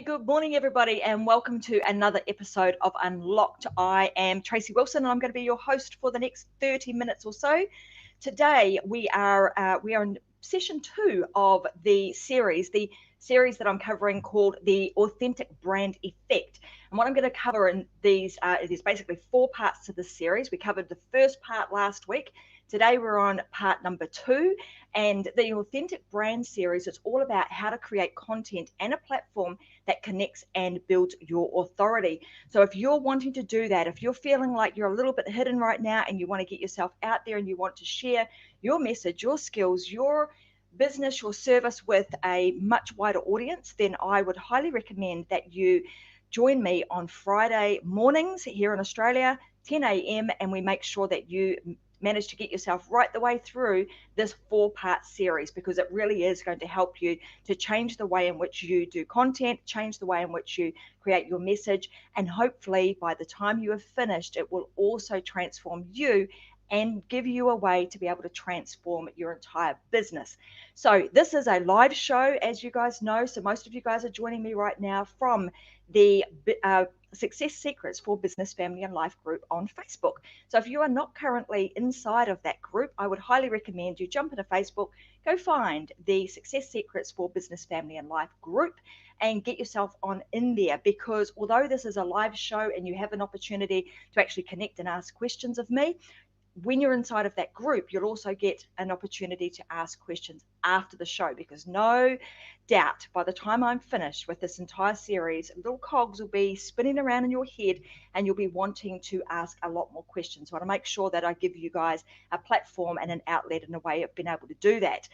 Good morning, everybody, and welcome to another episode of Unlocked. I am Tracy Wilson, and I'm going to be your host for the next 30 minutes or so. Today, we are in session 2 of the series that I'm covering called the Authentic Brand Effect. And what I'm going to cover in these is basically 4 parts to this series. We covered the first part last week. Today we're on part number 2, and the Authentic Brand series is all about how to create content and a platform that connects and builds your authority. So if you're wanting to do that, if you're feeling like you're a little bit hidden right now and you want to get yourself out there and you want to share your message, your skills, your business, your service with a much wider audience, then I would highly recommend that you join me on Friday mornings here in Australia, 10 a.m., and we make sure that you manage to get yourself right the way through this 4-part series, because it really is going to help you to change the way in which you do content, change the way in which you create your message, and hopefully by the time you have finished, it will also transform you and give you a way to be able to transform your entire business. So this is a live show, as you guys know. So most of you guys are joining me right now from the Success Secrets for Business, Family and Life group on Facebook. So if you are not currently inside of that group, I would highly recommend you jump into Facebook, go find the Success Secrets for Business, Family and Life group and get yourself on in there, because although this is a live show and you have an opportunity to actually connect and ask questions of me, when you're inside of that group, you'll also get an opportunity to ask questions after the show, because no doubt by the time I'm finished with this entire series, little cogs will be spinning around in your head and you'll be wanting to ask a lot more questions. So I want to make sure that I give you guys a platform and an outlet and a way of being able to do that.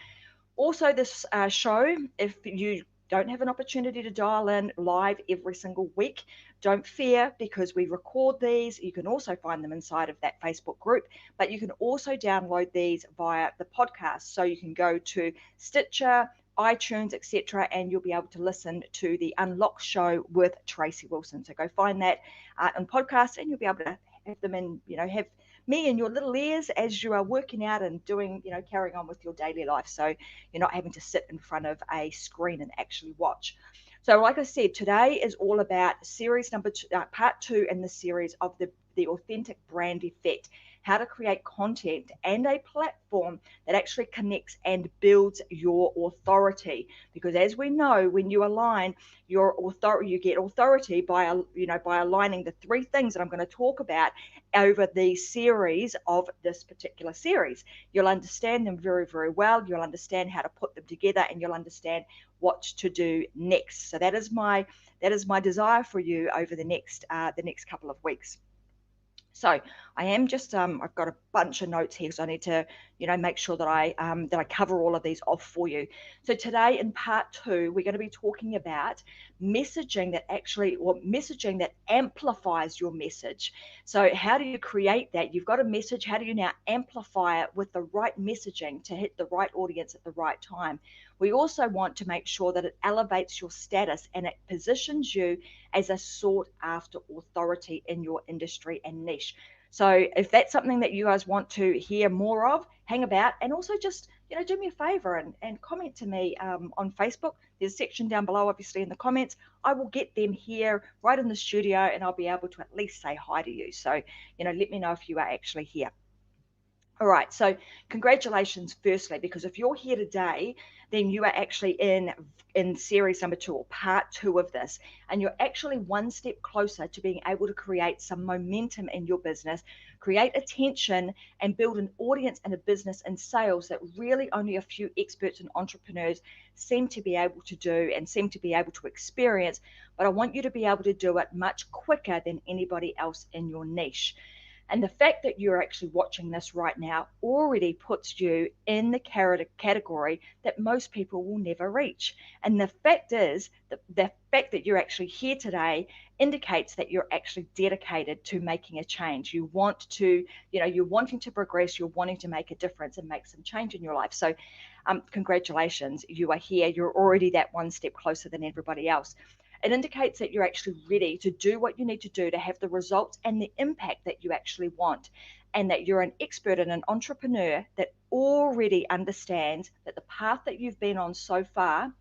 Also, this show, if you don't have an opportunity to dial in live every single week, don't fear, because we record these. You can also find them inside of that Facebook group, but you can also download these via the podcast. So you can go to Stitcher, iTunes, etc., and you'll be able to listen to the Unlock show with Tracy Wilson. So go find that on podcast, and you'll be able to have them in, have me in your little ears as you are working out and doing, carrying on with your daily life. So you're not having to sit in front of a screen and actually watch. So like I said, today is all about series number 2, part 2 in the series of the Authentic Brand Effect, how to create content and a platform that actually connects and builds your authority. Because as we know, when you align your authority, you get authority by aligning the 3 things that I'm going to talk about over the series of this particular series. You'll understand them very, very well. You'll understand how to put them together, and you'll understand what to do next. So that is my desire for you over the next couple of weeks. So I am just I've got a bunch of notes here, so I need to make sure that I cover all of these off for you. So today in part 2, we're going to be talking about messaging that amplifies your message. So how do you create that? You've got a message. How do you now amplify it with the right messaging to hit the right audience at the right time? We also want to make sure that it elevates your status and it positions you as a sought after authority in your industry and niche. So if that's something that you guys want to hear more of, hang about, and also just do me a favor and comment to me on Facebook. There's a section down below, obviously, in the comments. I will get them here right in the studio, and I'll be able to at least say hi to you. So let me know if you are actually here. All right, so congratulations firstly, because if you're here today, then you are actually in series number 2, or part 2 of this, and you're actually one step closer to being able to create some momentum in your business, create attention, and build an audience and a business and sales that really only a few experts and entrepreneurs seem to be able to do and seem to be able to experience. But I want you to be able to do it much quicker than anybody else in your niche. And the fact that you're actually watching this right now already puts you in the category that most people will never reach. And the fact is, the fact that you're actually here today indicates that you're actually dedicated to making a change. You want to, you're wanting to progress, you're wanting to make a difference and make some change in your life. So congratulations, you are here. You're already that one step closer than everybody else. It indicates that you're actually ready to do what you need to do to have the results and the impact that you actually want, and that you're an expert and an entrepreneur that already understands that the path that you've been on so far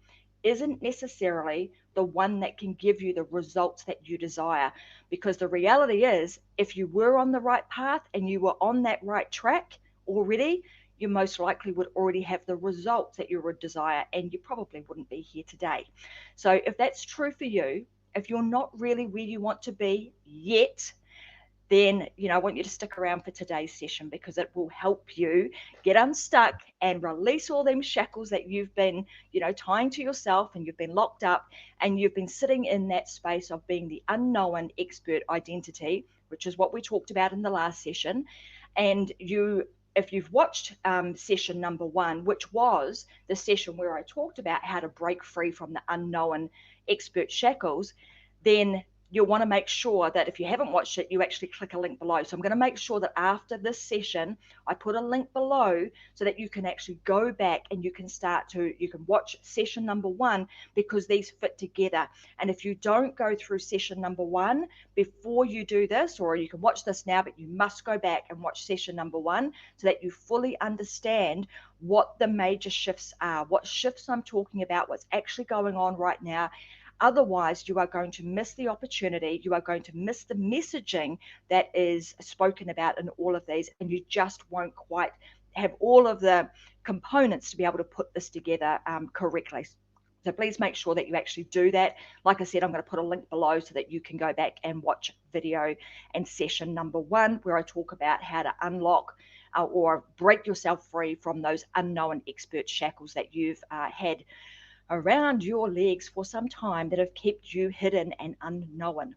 isn't necessarily the one that can give you the results that you desire. Because the reality is, if you were on the right path and you were on that right track already, you most likely would already have the results that you would desire, and you probably wouldn't be here today. So if that's true for you, if you're not really where you want to be yet, then I want you to stick around for today's session, because it will help you get unstuck and release all them shackles that you've been tying to yourself, and you've been locked up, and you've been sitting in that space of being the unknown expert identity, which is what we talked about in the last session. And if you've watched session number 1, which was the session where I talked about how to break free from the unknown expert shackles, then you'll want to make sure that if you haven't watched it, you actually click a link below. So I'm going to make sure that after this session, I put a link below so that you can actually go back and you can watch session number 1, because these fit together. And if you don't go through session number 1 before you do this, or you can watch this now, but you must go back and watch session number 1 so that you fully understand what the major shifts are, what shifts I'm talking about, what's actually going on right now. Otherwise, you are going to miss the opportunity. You are going to miss the messaging that is spoken about in all of these, and you just won't quite have all of the components to be able to put this together correctly. So please make sure that you actually do that. Like I said, I'm going to put a link below so that you can go back and watch video and session number 1, where I talk about how to unlock or break yourself free from those unknown expert shackles that you've had around your legs for some time, that have kept you hidden and unknown.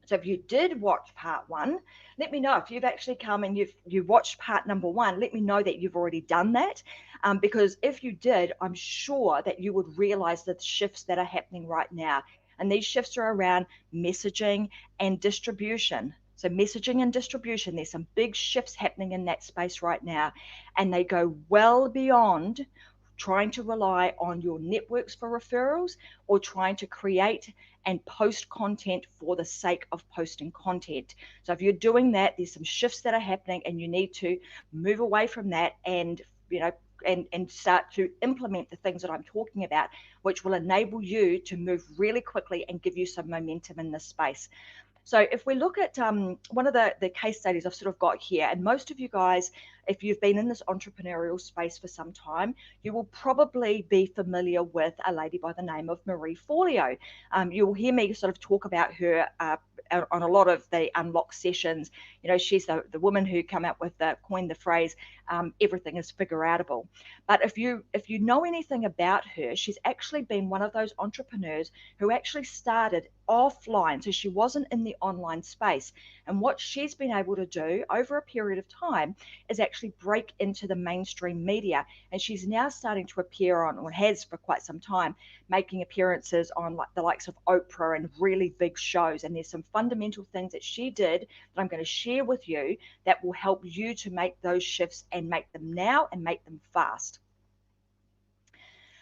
So if you did watch part 1, let me know. If you've actually come and you've watched part number 1, let me know that you've already done that, because if you did, I'm sure that you would realize the shifts that are happening right now. And these shifts are around messaging and distribution. So messaging and distribution, there's some big shifts happening in that space right now, and they go well beyond trying to rely on your networks for referrals, or trying to create and post content for the sake of posting content. So if you're doing that, there's some shifts that are happening, and you need to move away from that, and and start to implement the things that I'm talking about, which will enable you to move really quickly and give you some momentum in this space. So if we look at one of the case studies I've sort of got here, and most of you guys, if you've been in this entrepreneurial space for some time, you will probably be familiar with a lady by the name of Marie Forleo. You'll hear me sort of talk about her on a lot of the unlock sessions. She's the woman who coined the phrase, everything is figureoutable. But if you know anything about her, she's actually been one of those entrepreneurs who actually started offline. So she wasn't in the online space. And what she's been able to do over a period of time is actually break into the mainstream media. And she's now starting to appear on, or has for quite some time, making appearances on the likes of Oprah and really big shows. And there's some fundamental things that she did that I'm going to share with you that will help you to make those shifts, and make them now, and make them fast.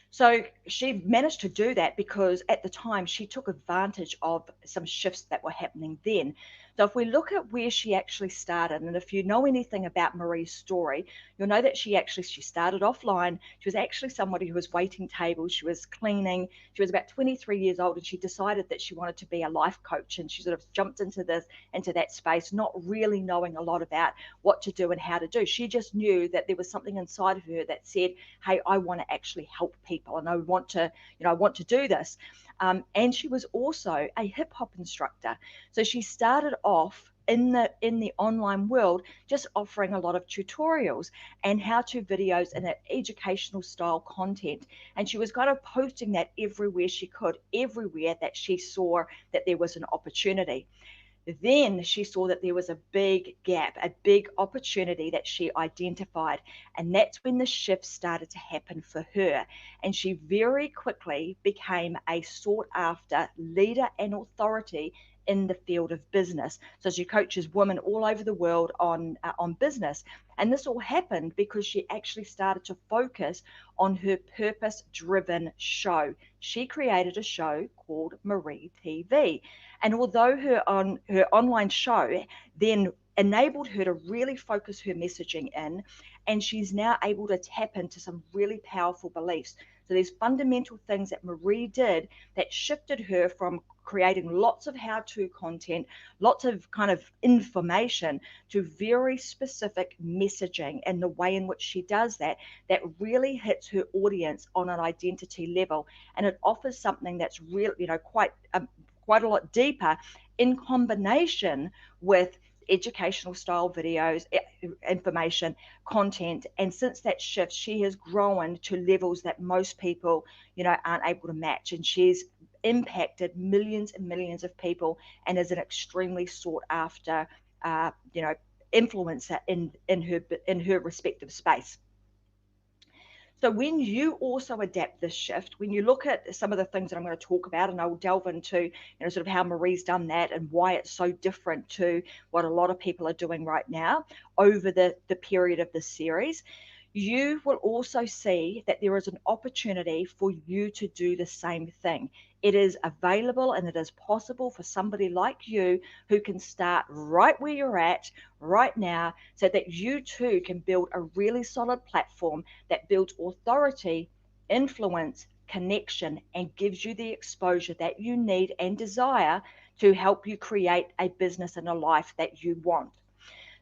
So she managed to do that because at the time she took advantage of some shifts that were happening then. So if we look at where she actually started, and if you know anything about Marie's story, you'll know that she started offline. She was actually somebody who was waiting tables. She was cleaning. She was about 23 years old, and she decided that she wanted to be a life coach. And she sort of jumped into that space, not really knowing a lot about what to do and how to do. She just knew that there was something inside of her that said, hey, I want to actually help people, and I want to do this. And she was also a hip hop instructor. So she started off in the online world, just offering a lot of tutorials and how-to videos and educational style content. And she was kind of posting that everywhere she could, everywhere that she saw that there was an opportunity. Then she saw that there was a big gap, a big opportunity that she identified. And that's when the shift started to happen for her. And she very quickly became a sought after leader and authority in the field of business. So she coaches women all over the world on business. And this all happened because she actually started to focus on her purpose-driven show. She created a show called Marie TV. And although her online show then enabled her to really focus her messaging in, and she's now able to tap into some really powerful beliefs. So there's fundamental things that Marie did that shifted her from creating lots of how-to content, lots of kind of information, to very specific messaging, and the way in which she does that really hits her audience on an identity level, and it offers something that's really, quite a lot deeper, in combination with educational style videos, information, content. And since that shift, she has grown to levels that most people, aren't able to match. And she's impacted millions and millions of people, and is an extremely sought after, influencer in her respective space. So when you also adapt this shift, when you look at some of the things that I'm going to talk about, and I will delve into, sort of how Marie's done that and why it's so different to what a lot of people are doing right now over the period of this series, you will also see that there is an opportunity for you to do the same thing. It is available and it is possible for somebody like you who can start right where you're at right now, so that you too can build a really solid platform that builds authority, influence, connection, and gives you the exposure that you need and desire to help you create a business and a life that you want.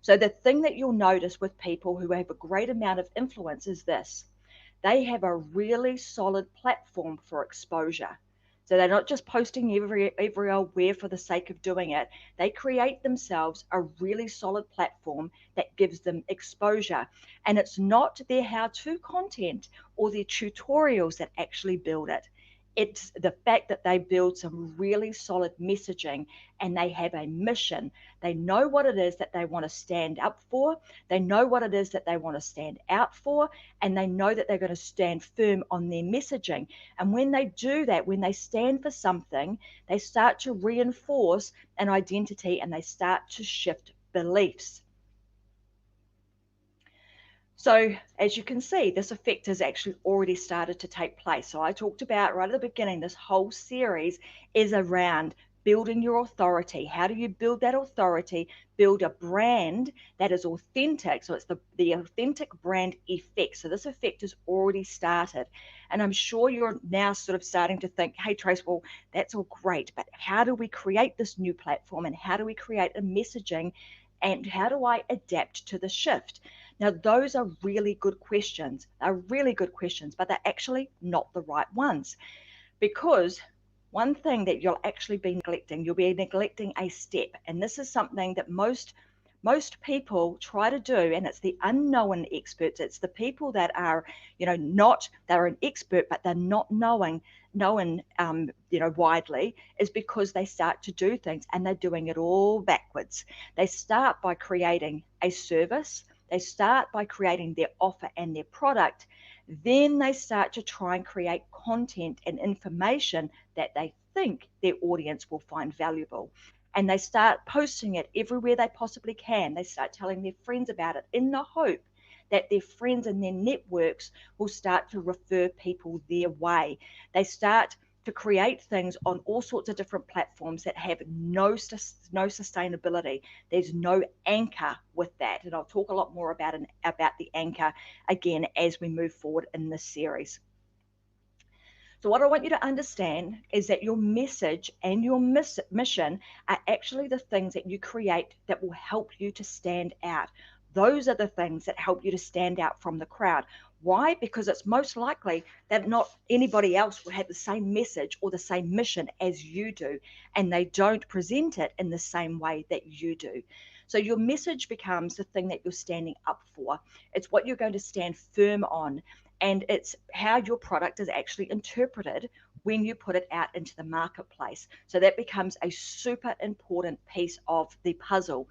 So the thing that you'll notice with people who have a great amount of influence is this: they have a really solid platform for exposure. So they're not just posting every old where for the sake of doing it. They create themselves a really solid platform that gives them exposure. And it's not their how-to content or their tutorials that actually build it. It's the fact that they build some really solid messaging, and they have a mission. They know what it is that they want to stand up for. They know what it is that they want to stand out for, and they know that they're going to stand firm on their messaging. And when they do that, when they stand for something, they start to reinforce an identity, and they start to shift beliefs. So as you can see, this effect has actually already started to take place. So I talked about right at the beginning, this whole series is around building your authority. How do you build that authority? Build a brand that is authentic. So it's the authentic brand effect. So this effect has already started. And I'm sure you're now sort of starting to think, hey, Trace, well, that's all great, but how do we create this new platform? And how do we create a messaging? And how do I adapt to the shift? Now, those are really good questions. They're really good questions, but they're actually not the right ones. Because one thing that you'll actually be neglecting, you'll be neglecting a step. And this is something that most people try to do, and it's the unknown experts. It's the people that are, they're an expert, but they're not known widely, is because they start to do things and they're doing it all backwards. They start by creating a service. They start by creating their offer and their product. Then they start to try and create content and information that they think their audience will find valuable. And they start posting it everywhere they possibly can. They start telling their friends about it in the hope that their friends and their networks will start to refer people their way. They start to create things on all sorts of different platforms that have no sustainability. There's no anchor with that. And I'll talk a lot more about the anchor again as we move forward in this series. So what I want you to understand is that your message and your mission are actually the things that you create that will help you to stand out. Those are the things that help you to stand out from the crowd. Why? Because it's most likely that not anybody else will have the same message or the same mission as you do, and they don't present it in the same way that you do. So your message becomes the thing that you're standing up for. It's what you're going to stand firm on, and it's how your product is actually interpreted when you put it out into the marketplace. So that becomes a super important piece of the puzzle.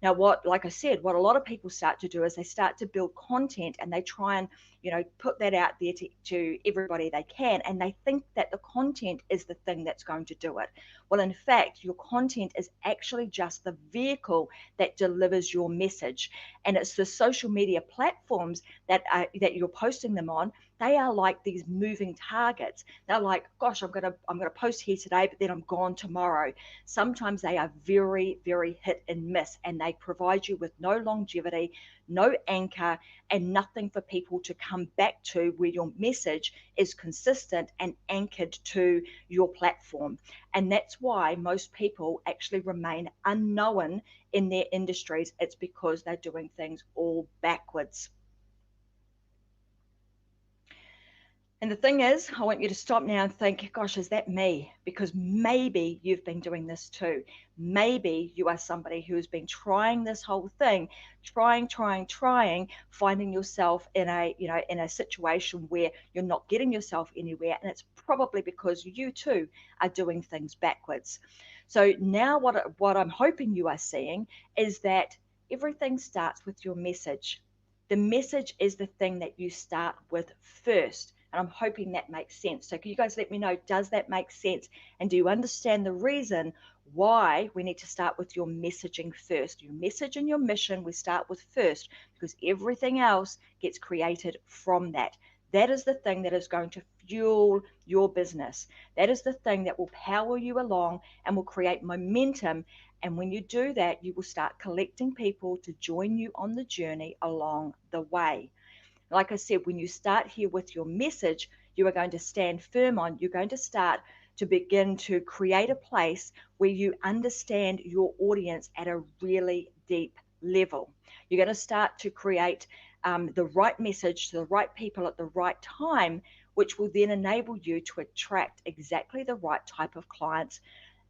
Now, like I said, what a lot of people start to do is they start to build content, and they try and, put that out there to everybody they can. And they think that the content is the thing that's going to do it. Well, in fact, your content is actually just the vehicle that delivers your message. And it's the social media platforms that you're posting them on They are like these moving targets. They're like, gosh, I'm gonna post here today, but then I'm gone tomorrow. Sometimes they are very, very hit and miss, and they provide you with no longevity, no anchor, and nothing for people to come back to where your message is consistent and anchored to your platform. And that's why most people actually remain unknown in their industries. It's because they're doing things all backwards. And the thing is, I want you to stop now and think, gosh, is that me? Because maybe you've been doing this too. Maybe you are somebody who has been trying this whole thing, trying, finding yourself in a situation where you're not getting yourself anywhere. And it's probably because you too are doing things backwards. So now what I'm hoping you are seeing is that everything starts with your message. The message is the thing that you start with first. And I'm hoping that makes sense. So can you guys let me know, does that make sense? And do you understand the reason why we need to start with your messaging first? Your message and your mission we start with first, because everything else gets created from that. That is the thing that is going to fuel your business. That is the thing that will power you along and will create momentum. And when you do that, you will start collecting people to join you on the journey along the way. Like I said, when you start here with your message, you are going to stand firm on, you're going to start to begin to create a place where you understand your audience at a really deep level. You're going to start to create the right message to the right people at the right time, which will then enable you to attract exactly the right type of clients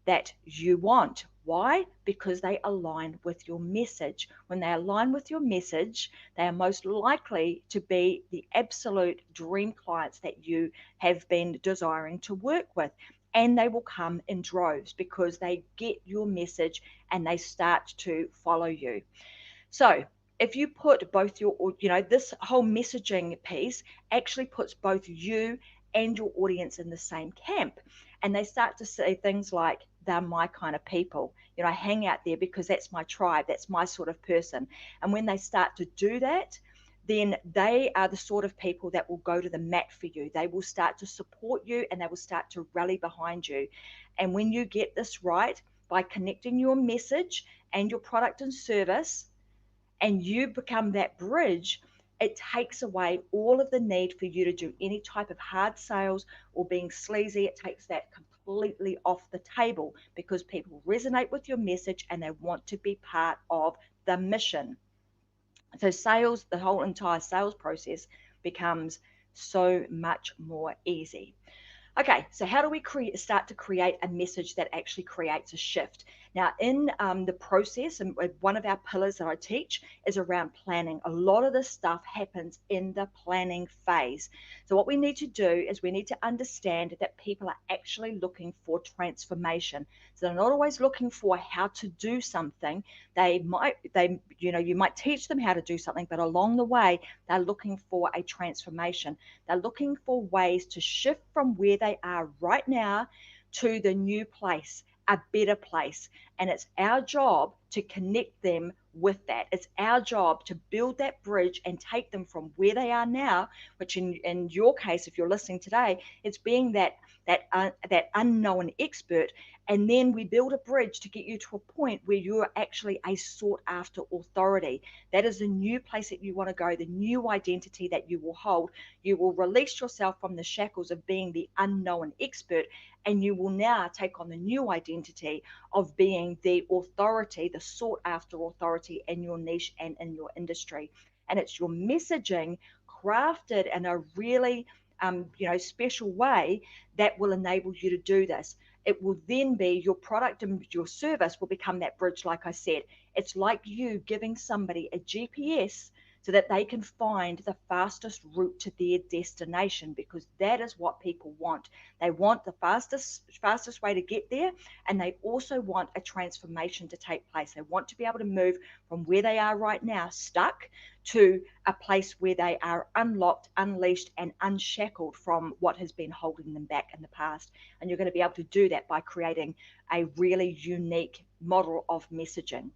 that you want. Why? Because they align with your message. When they align with your message, they are most likely to be the absolute dream clients that you have been desiring to work with. And they will come in droves because they get your message and they start to follow you. So if you put both this whole messaging piece actually puts both you and your audience in the same camp, and they start to say things like, they're my kind of people. I hang out there because that's my tribe, that's my sort of person. And when they start to do that, then they are the sort of people that will go to the mat for you. They will start to support you and they will start to rally behind you. And when you get this right, by connecting your message and your product and service, and you become that bridge, it takes away all of the need for you to do any type of hard sales or being sleazy. It takes that completely off the table because people resonate with your message and they want to be part of the mission. So sales, the whole entire sales process becomes so much more easy. Okay, so how do we start to create a message that actually creates a shift? Now, in the process, and one of our pillars that I teach is around planning. A lot of this stuff happens in the planning phase. So what we need to do is we need to understand that people are actually looking for transformation. So they're not always looking for how to do something. You might teach them how to do something, but along the way, they're looking for a transformation. They're looking for ways to shift from where they are right now to the new place, a better place. And it's our job to connect them with that. It's our job to build that bridge and take them from where they are now, which in your case, if you're listening today, it's being that unknown expert. And then we build a bridge to get you to a point where you're actually a sought after authority. That is the new place that you want to go, the new identity that you will hold. You will release yourself from the shackles of being the unknown expert, and you will now take on the new identity of being the authority, the sought after authority in your niche and in your industry. And it's your messaging crafted in a really special way that will enable you to do this. It will then be your product and your service will become that bridge. Like I said, it's like you giving somebody a GPS so that they can find the fastest route to their destination, because that is what people want. They want the fastest way to get there, and they also want a transformation to take place. They want to be able to move from where they are right now, stuck, to a place where they are unlocked, unleashed, and unshackled from what has been holding them back in the past. And you're going to be able to do that by creating a really unique model of messaging.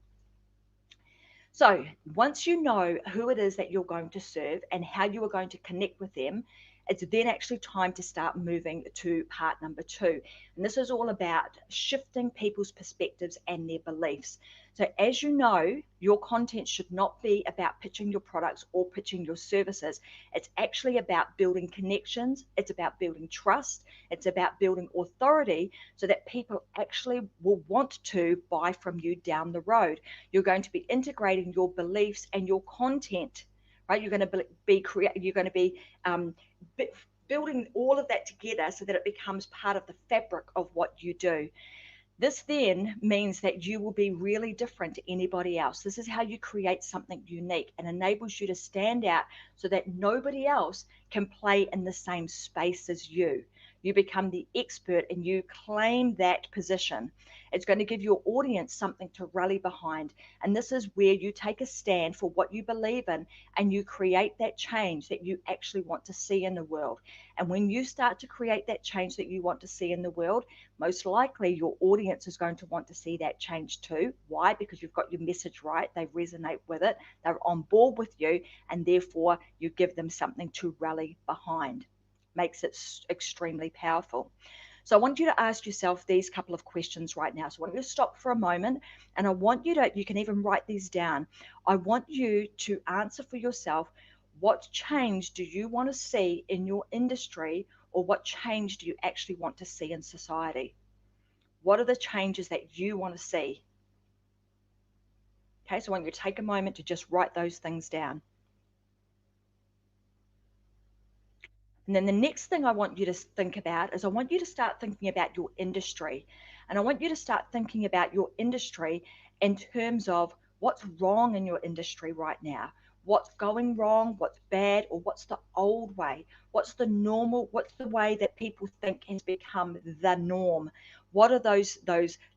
So once you know who it is that you're going to serve and how you are going to connect with them, it's then actually time to start moving to part number 2. And this is all about shifting people's perspectives and their beliefs. So as you know, your content should not be about pitching your products or pitching your services. It's actually about building connections. It's about building trust. It's about building authority so that people actually will want to buy from you down the road. You're going to be integrating your beliefs and your content, right? You're going to be building all of that together so that it becomes part of the fabric of what you do. This then means that you will be really different to anybody else. This is how you create something unique and enables you to stand out so that nobody else can play in the same space as you. You become the expert and you claim that position. It's going to give your audience something to rally behind. And this is where you take a stand for what you believe in and you create that change that you actually want to see in the world. And when you start to create that change that you want to see in the world, most likely your audience is going to want to see that change too. Why? Because you've got your message right. They resonate with it. They're on board with you. And therefore, you give them something to rally behind. Makes it extremely powerful. So I want you to ask yourself these couple of questions right now. So I want you to stop for a moment and I want you to, you can even write these down. I want you to answer for yourself, what change do you want to see in your industry, or what change do you actually want to see in society? What are the changes that you want to see? Okay, so I want you to take a moment to just write those things down. And then the next thing I want you to think about is I want you to start thinking about your industry. And I want you to start thinking about your industry in terms of what's wrong in your industry right now. What's going wrong, what's bad, or what's the old way? What's the normal, what's the way that people think has become the norm? What are those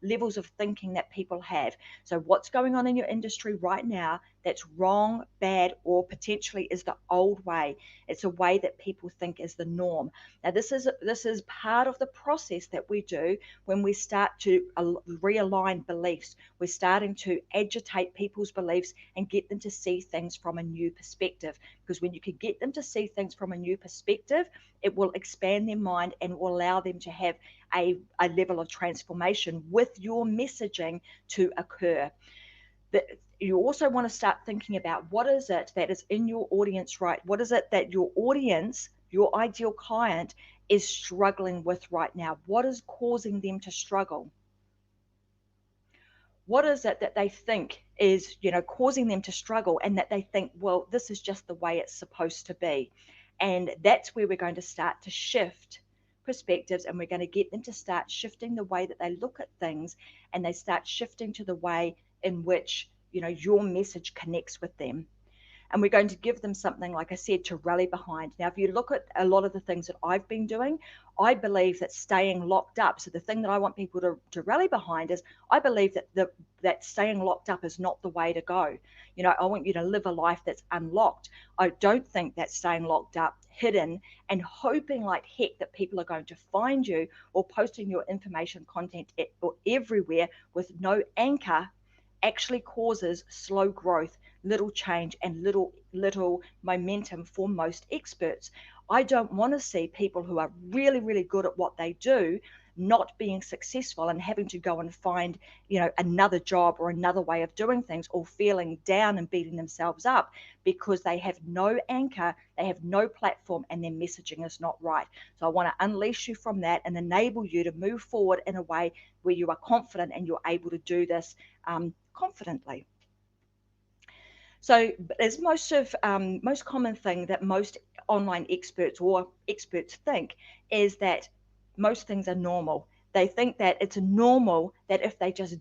levels of thinking that people have? So what's going on in your industry right now that's wrong, bad, or potentially is the old way? It's a way that people think is the norm. Now this is part of the process that we do when we start to realign beliefs. We're starting to agitate people's beliefs and get them to see things from a new perspective. Because when you can get them to see things from a new perspective, it will expand their mind and will allow them to have a level of transformation with your messaging to occur. You also want to start thinking about what is it that is in your audience, right? What is it that your audience, your ideal client, is struggling with right now? What is causing them to struggle? What is it that they think is, causing them to struggle, and that they think, well, this is just the way it's supposed to be? And that's where we're going to start to shift perspectives, and we're going to get them to start shifting the way that they look at things, and they start shifting to the way in which your message connects with them. And we're going to give them something, like I said, to rally behind. Now, if you look at a lot of the things that I've been doing, I believe that staying locked up, so the thing that I want people to rally behind is, I believe that staying locked up is not the way to go. I want you to live a life that's unlocked. I don't think that staying locked up, hidden, and hoping like heck that people are going to find you, or posting your information content or everywhere with no anchor, actually causes slow growth, little change, and little momentum for most experts. I don't want to see people who are really, really good at what they do not being successful and having to go and find, another job or another way of doing things, or feeling down and beating themselves up because they have no anchor, they have no platform, and their messaging is not right. So I want to unleash you from that and enable you to move forward in a way where you are confident and you're able to do this confidently. So as most common thing that most online experts or experts think is that most things are normal. They think that it's normal that if they just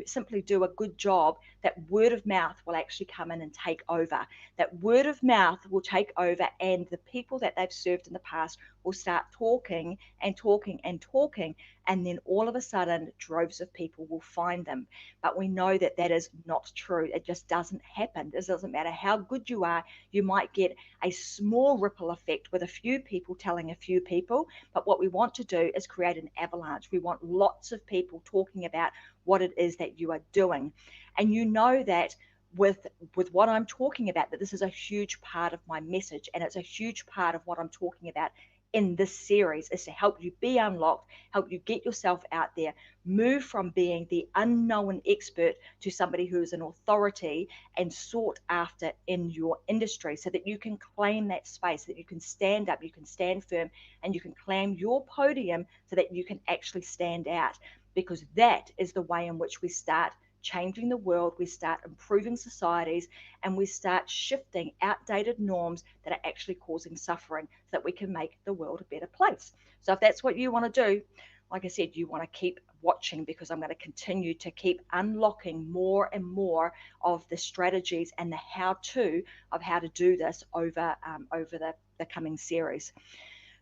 simply do a good job, that word of mouth will actually come in and take over. That word of mouth will take over, and the people that they've served in the past will start talking and talking and talking, and then all of a sudden droves of people will find them. But we know that that is not true. It just doesn't happen. It doesn't matter how good you are. You might get a small ripple effect with a few people telling a few people, but what we want to do is create an avalanche. We want lots of people talking about what it is that you are doing. And you know that with what I'm talking about, that this is a huge part of my message, and it's a huge part of what I'm talking about in this series, is to help you be unlocked, help you get yourself out there, move from being the unknown expert to somebody who is an authority and sought after in your industry, so that you can claim that space, that you can stand up, you can stand firm, and you can claim your podium so that you can actually stand out. Because that is the way in which we start changing the world, we start improving societies, and we start shifting outdated norms that are actually causing suffering, so that we can make the world a better place. So if that's what you want to do, like I said, you want to keep watching, because I'm going to continue to keep unlocking more and more of the strategies and the how-to of how to do this over the coming series.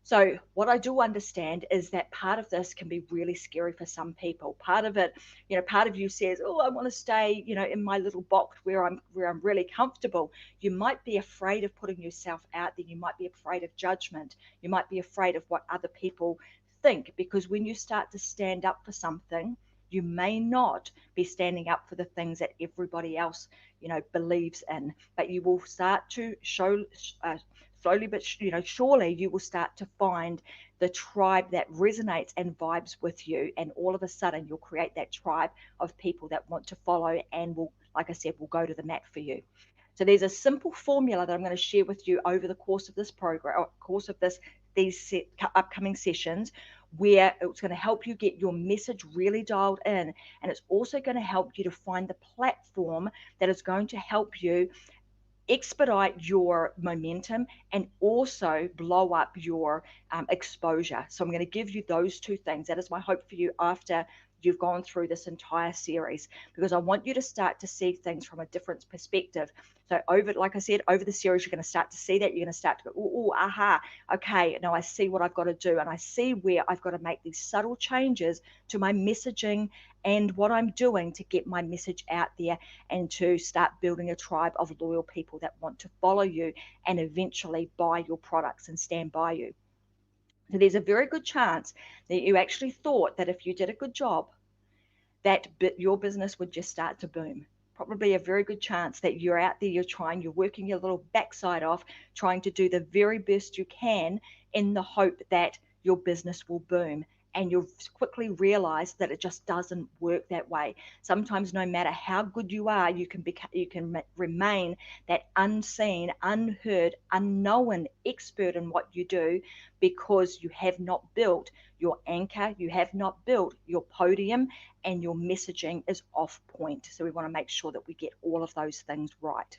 So what I do understand is that part of this can be really scary for some people. Part of it, part of you says, oh, I want to stay, in my little box where I'm really comfortable. You might be afraid of putting yourself out there. You might be afraid of judgment. You might be afraid of what other people think, because when you start to stand up for something, you may not be standing up for the things that everybody else, believes in, but you will start to show, slowly but surely, you will start to find the tribe that resonates and vibes with you, and all of a sudden you'll create that tribe of people that want to follow and will, like I said, will go to the mat for you. So there's a simple formula that I'm going to share with you over the course of this program, or course of these upcoming sessions, where it's going to help you get your message really dialed in, and it's also going to help you to find the platform that is going to help you expedite your momentum and also blow up your exposure. So I'm going to give you those two things. That is my hope for you after you've gone through this entire series, because I want you to start to see things from a different perspective. So like I said, over the series, you're going to start to see that. You're going to start to go, oh, aha, okay, now I see what I've got to do, and I see where I've got to make these subtle changes to my messaging and what I'm doing to get my message out there, and to start building a tribe of loyal people that want to follow you and eventually buy your products and stand by you. So there's a very good chance that you actually thought that if you did a good job, that your business would just start to boom. Probably a very good chance that you're out there, you're working your little backside off, trying to do the very best you can in the hope that your business will boom. And you'll quickly realize that it just doesn't work that way. Sometimes, no matter how good you are, you can remain that unseen, unheard, unknown expert in what you do, because you have not built your anchor, you have not built your podium, and your messaging is off point. So we want to make sure that we get all of those things right.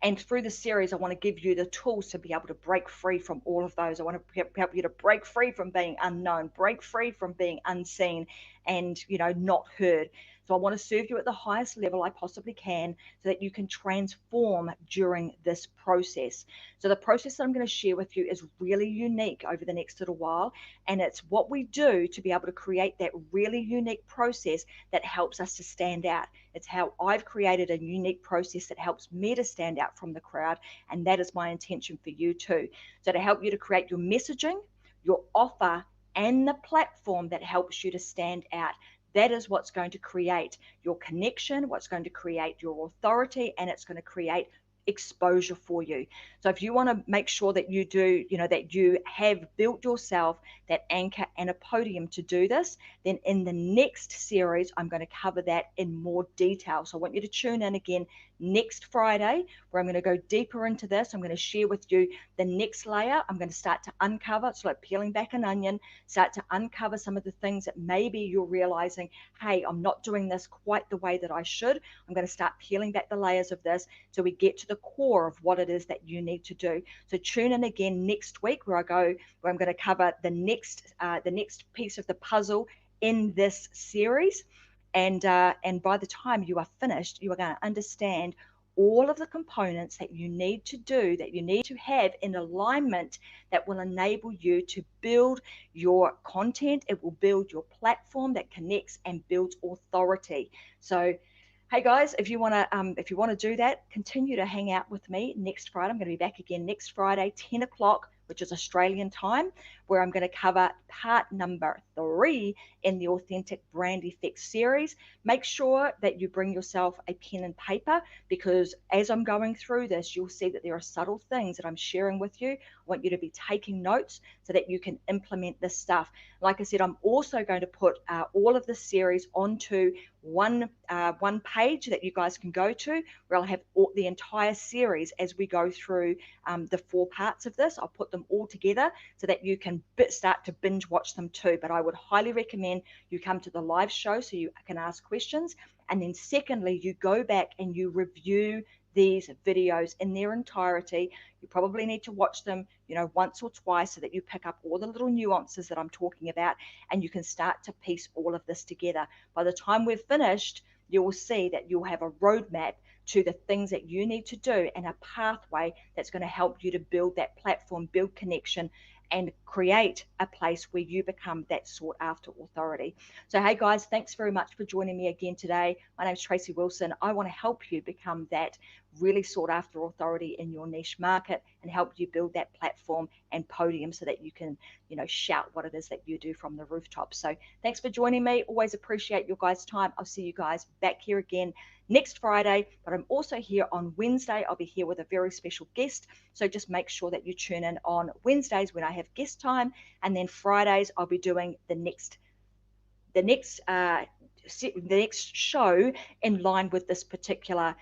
And through the series, I want to give you the tools to be able to break free from all of those. I want to help you to break free from being unknown, break free from being unseen and, not heard. So I want to serve you at the highest level I possibly can, so that you can transform during this process. So the process that I'm going to share with you is really unique over the next little while. And it's what we do to be able to create that really unique process that helps us to stand out. It's how I've created a unique process that helps me to stand out from the crowd. And that is my intention for you too. So to help you to create your messaging, your offer, and the platform that helps you to stand out. That is what's going to create your connection, what's going to create your authority, and it's going to create exposure for you. So if you want to make sure that you do, that you have built yourself that anchor and a podium to do this, then in the next series, I'm going to cover that in more detail. So I want you to tune in again next Friday, where I'm going to go deeper into this. I'm going to share with you the next layer. I'm going to start to uncover, it's like peeling back an onion, start to uncover some of the things that maybe you're realizing, hey, I'm not doing this quite the way that I should. I'm going to start peeling back the layers of this, so we get to the core of what it is that you need to do. So tune in again next week, where I'm going to cover the next piece of the puzzle in this series. And by the time you are finished, you are going to understand all of the components that you need to do, that you need to have in alignment, that will enable you to build your content. It will build your platform that connects and builds authority. So hey guys, if you want to do that, continue to hang out with me next Friday. I'm going to be back again next Friday, 10 o'clock which is Australian time, where I'm going to cover part number 3 in the Authentic Brand Effect series. Make sure that you bring yourself a pen and paper, because as I'm going through this, you'll see that there are subtle things that I'm sharing with you. I want you to be taking notes so that you can implement this stuff. Like I said, I'm also going to put all of this series onto one page that you guys can go to, where I'll have the entire series as we go through the 4 parts of this. I'll put them all together so that you can start to binge watch them too. But I would highly recommend you come to the live show so you can ask questions. And then secondly, you go back and you review these videos in their entirety. You probably need to watch them, once or twice, so that you pick up all the little nuances that I'm talking about, and you can start to piece all of this together. By the time we've finished, you will see that you'll have a roadmap to the things that you need to do, and a pathway that's going to help you to build that platform, build connection, and create a place where you become that sought after authority. So, hey guys, thanks very much for joining me again today. My name is Tracy Wilson. I want to help you become that really sought after authority in your niche market, and help you build that platform and podium so that you can, shout what it is that you do from the rooftop. So thanks for joining me. Always appreciate your guys' time. I'll see you guys back here again next Friday, but I'm also here on Wednesday. I'll be here with a very special guest. So just make sure that you tune in on Wednesdays when I have guest time, and then Fridays I'll be doing the next show in line with this particular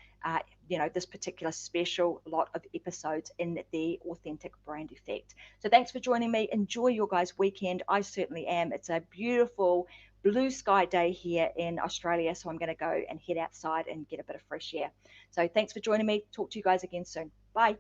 this particular special lot of episodes in the Authentic Brand Effect. So thanks for joining me. Enjoy your guys' weekend. I certainly am. It's a beautiful blue sky day here in Australia, so I'm going to go and head outside and get a bit of fresh air. So thanks for joining me. Talk to you guys again soon. Bye.